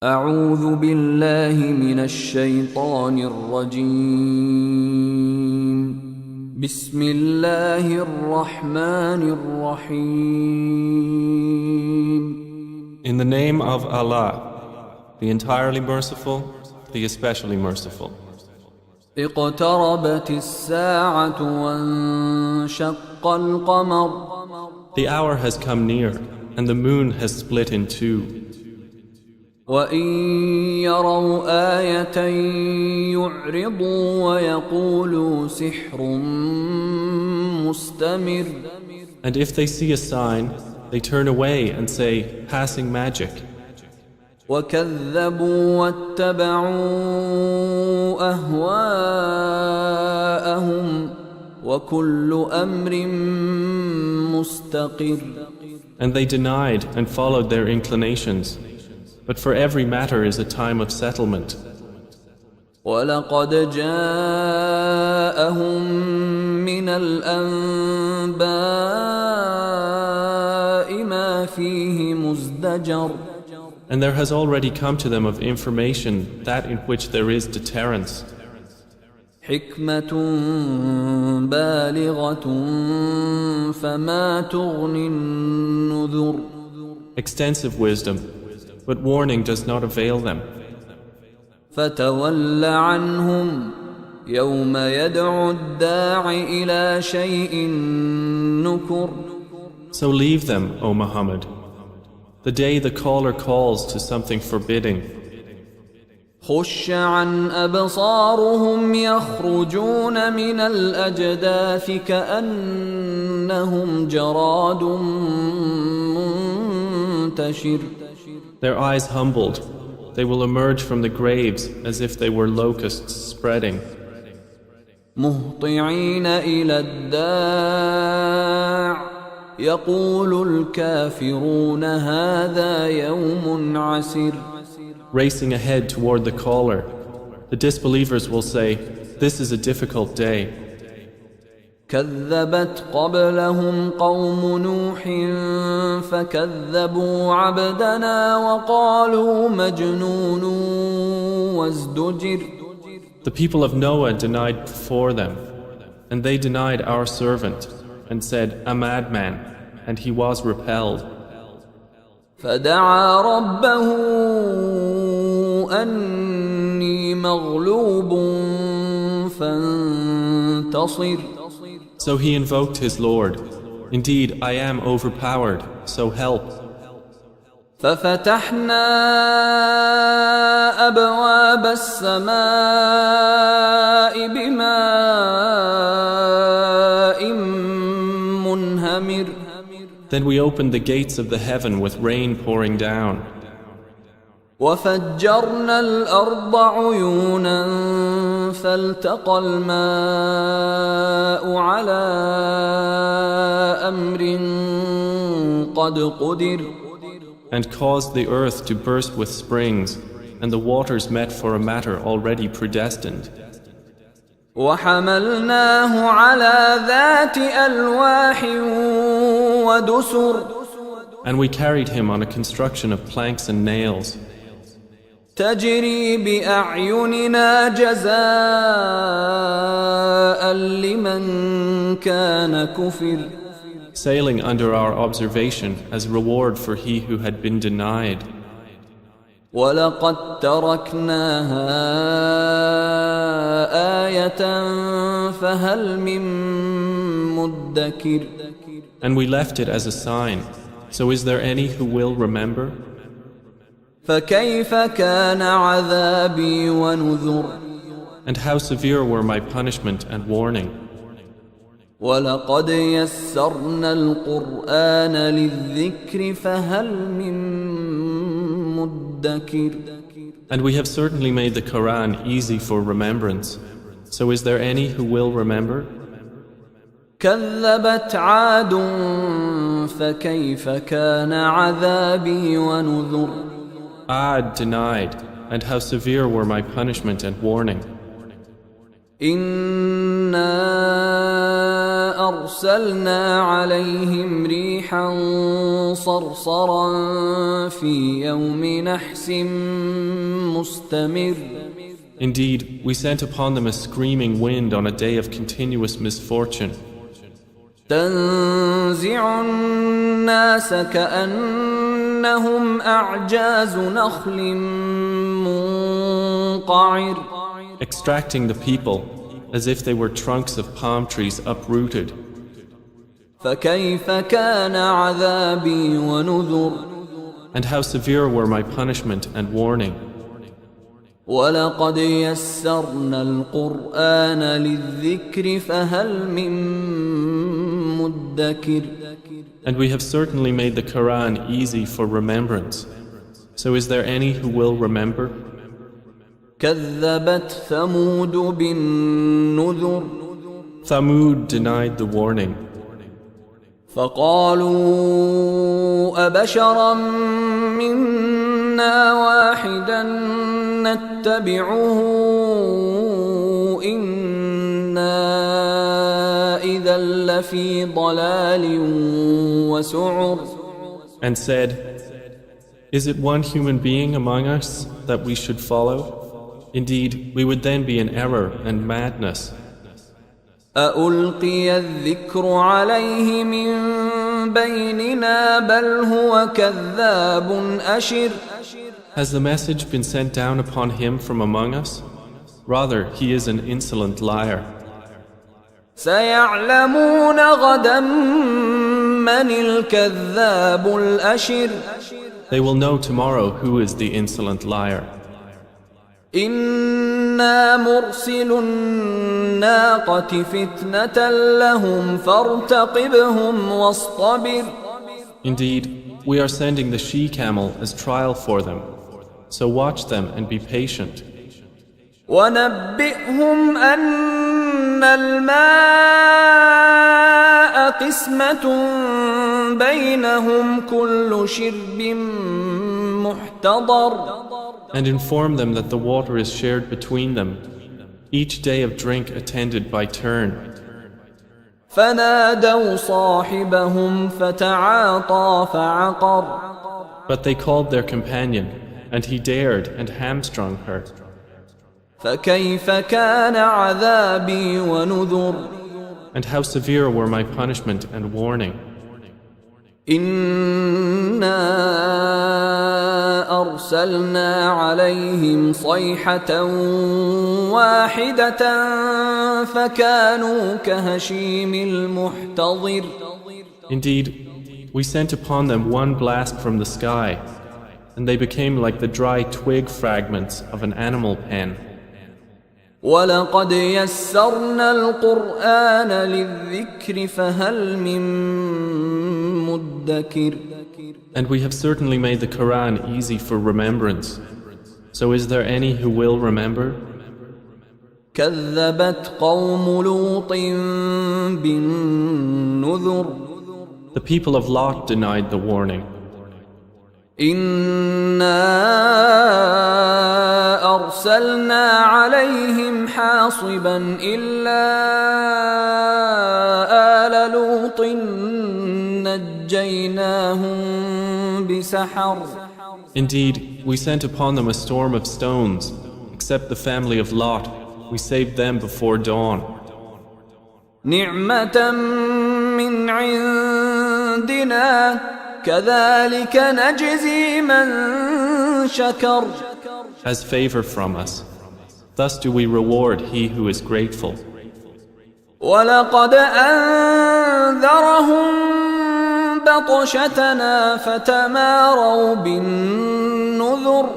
أعوذ بالله من الشيطان الرجيم بسم الله الرحمن الرحيم In the name of Allah, the entirely merciful, the especially merciful. اقتربت الساعة وانشق القمر The hour has come near, and the moon has split in two. وإن يروا آية يعرضوا ويقولوا سحر مستمر And if they see a sign, they turn away and say, passing magic. وكذبوا واتبعوا أهواءهم وكل أمر مستقر And they denied and followed their inclinations. But for every matter is a time of settlement. ولقد جاءهم من الأنباء ما فيه مزدجر And there has already come to them of information that in which there is deterrence. حكمة بالغة فما تغني النذر Extensive wisdom, but warning does not avail them. فتول عنهم يوم يدعو الداع إلى شيء نكر So leave them, O Muhammad, the day the caller calls to something forbidding. خش عن أبصارهم يخرجون من الأجداث كأنهم جراد منتشر Their eyes humbled, they will emerge from the graves as if they were locusts spreading. مهطعين إلى الداع يقول الكافرون هذا يوم عسر Racing ahead toward the caller, the disbelievers will say, this is a difficult day. كذبت قبلهم قوم نوح فكذبوا عبدنا وقالوا مجنون وازدجر The people of Noah denied before them, and they denied our servant, and said, a madman, and he was repelled. فدعا ربه أني مغلوب فانتصر So he invoked his Lord, indeed I am overpowered, so help. ففتحنا أبواب السماء بماء منهمر Then we opened the gates of the heaven with rain pouring down. وفجرنا الأرض عيونا فالتقى الماء على أمر قد قدر And caused the earth to burst with springs, and the waters met for a matter already predestined. وحملناه على ذات ألواح ودسر And we carried him on a construction of planks and nails, تجري بأعيننا جزاء لمن كان كفر sailing under our observation as reward for he who had been denied. ولقد تركناها آية فهل من مدكر And we left it as a sign, so is there any who will remember? فكيف كان عذابي ونذر And how severe were my punishment and warning. ولقد يسرنا القرآن للذكر فهل من مدكر And we have certainly made the Quran easy for remembrance, so is there any who will remember? كذبت عاد فكيف كان عذابي ونذر Ad denied, and how severe were my punishment and warning. إنا أرسلنا عليهم ريحا صرصرا في يوم نحس مستمر. Indeed, we sent upon them a screaming wind on a day of continuous misfortune. تنزع الناس كأنهم أعجاز نخل منقعر. Extracting the people as if they were trunks of palm trees uprooted. فكيف كان عذابي ونذر. And how severe were my punishment and warning. ولقد يسرنا القرآن للذكر فهل من مدكر. And we have certainly made the Quran easy for remembrance. So is there any who will remember? كذبت ثمود بالنذر. Thamud denied the warning. فقالوا أبشرا منا واحدا نتبعه إنا إذا لفي ضلال وسعر. And said, is it one human being among us that we should follow? Indeed, we would then be in error and madness. أألقي الذكر عليه من بيننا بل هو كذاب أشر. Has the message been sent down upon him from among us? Rather, he is an insolent liar. سيعلمون غدا من الكذاب الأشر. They will know tomorrow who is the insolent liar. إنا مرسل الناقة فتنة لهم فارتقبهم واصطبر. Indeed, we are sending the she-camel as trial for them. So watch them and be patient. ونبئهم أن الماء قسمة بينهم كل شرب محتضر. And inform them that the water is shared between them, each day of drink attended by turn. فنادوا صاحبهم فتعاطى فعقر. But they called their companion, and he dared and hamstrung her. فكيف كان عذابي ونذر. And how severe were my punishment and warning. إنا أرسلنا عليهم صيحة واحدة فكانوا كهشيم المحتضر. Indeed, we sent upon them one blast from the sky, and they became like the dry twig fragments of an animal pen. ولقد يسرنا القرآن للذكر فهل من مدكر. And we have certainly made the Quran easy for remembrance. So is there any who will remember? كذبت قوم لوط بالنذر. The people of Lot denied the warning. إنا أرسلنا عليهم حاصبا إلا آل لوط نجيناهم بسحر. Indeed, we sent upon them a storm of stones, except the family of Lot. We saved them before dawn. نعمة من عندنا كذلك نجزي من شكر. As favor from us. Thus do we reward he who is grateful. ولقد أنذرهم بطشتنا فتماروا بالنذر.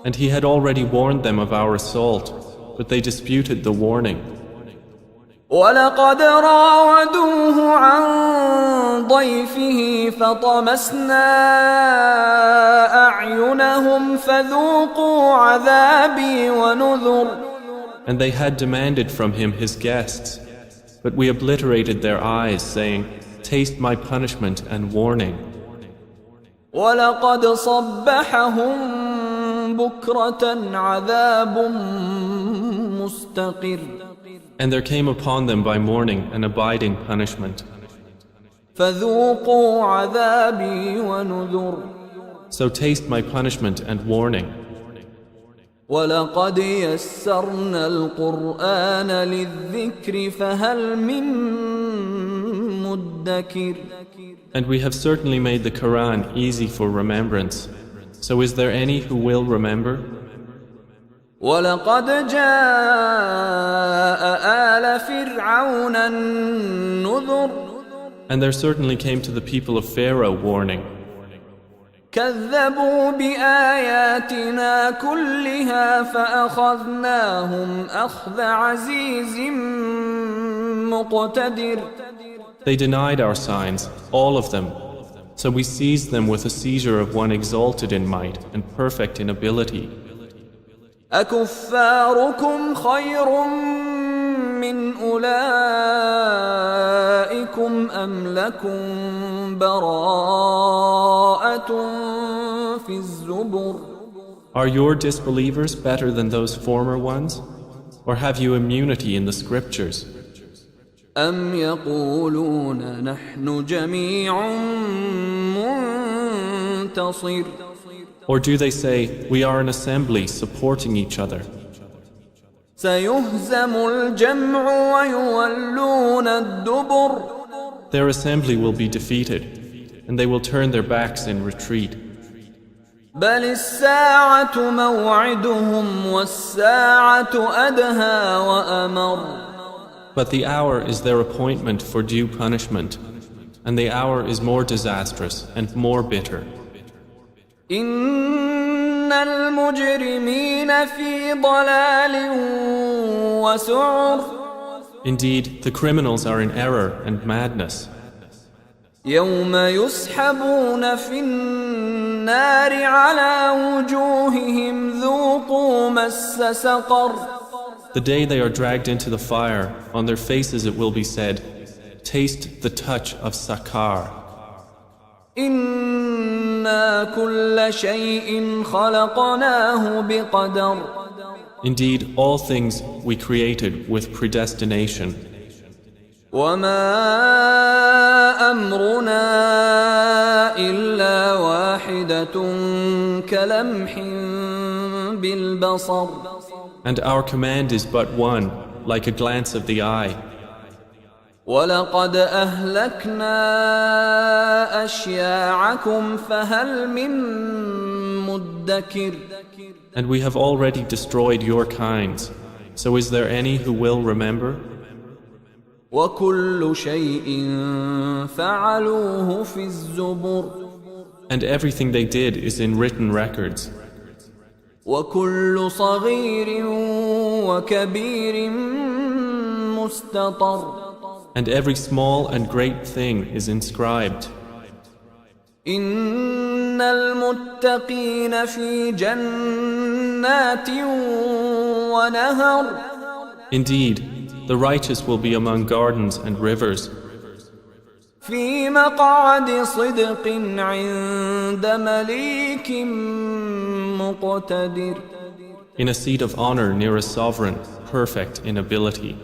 And he had already warned them of our assault, but they disputed the warning. ولقد راودوه عن ضيفه فطمسنا أعينهم فذوقوا عذابي ونذر. And they had demanded from him his guests, but we obliterated their eyes, saying, taste my punishment and warning. ولقد صبحهم بكرة عذاب مستقر. And there came upon them by morning an abiding punishment. فذوقوا عذابي ونذر. So taste my punishment and warning. ولقد يسرنا القرآن للذكر فهل من مدكر. And we have certainly made the Quran easy for remembrance. So is there any who will remember? ولقد جاء آل فرعون النذر. And there certainly came to the people of Pharaoh warning. كذبوا بآياتنا كلها فأخذناهم أخذ عزيز مقتدر. They denied our signs, all of them. So we seized them with a seizure of one exalted in might and perfect in ability. أكفاركم خير من أولئكم أم لكم براءة في الزبر. Are your disbelievers better than those former ones? Or have you immunity in the scriptures? أم يقولون نحن جميع منتصر. Or do they say, we are an assembly supporting each other? سيهزم الجمع ويولون الدبر. Their assembly will be defeated, and they will turn their backs in retreat. بل الساعة موعدهم والساعة أدهى وأمر. But the hour is their appointment for due punishment, and the hour is more disastrous and more bitter. إن المجرمين في ضلال وسعر. Indeed, the criminals are in error and madness. يوم يسحبون في النار على وجوههم ذوقوا مس سقر. The day they are dragged into the fire, on their faces it will be said, taste the touch of Sakar. إنا كل شيء خلقناه بقدر. Indeed, all things we created with predestination. وما أمرنا إلا واحدة كلمح بالبصر. And our command is but one, like a glance of the eye. ولقد أهلكنا أشياعكم فهل من مدكر. And we have already destroyed your kinds. So is there any who will remember? وكل شيء فعلوه في الزبر. And everything they did is in written records. وكل صغير وكبير مستطر. And every small and great thing is inscribed. إن المتقين في جنات ونهر. Indeed, the righteous will be among gardens and rivers. في مقعد صدق عند مليك مقتدر. In a seat of honor near a sovereign, perfect in ability.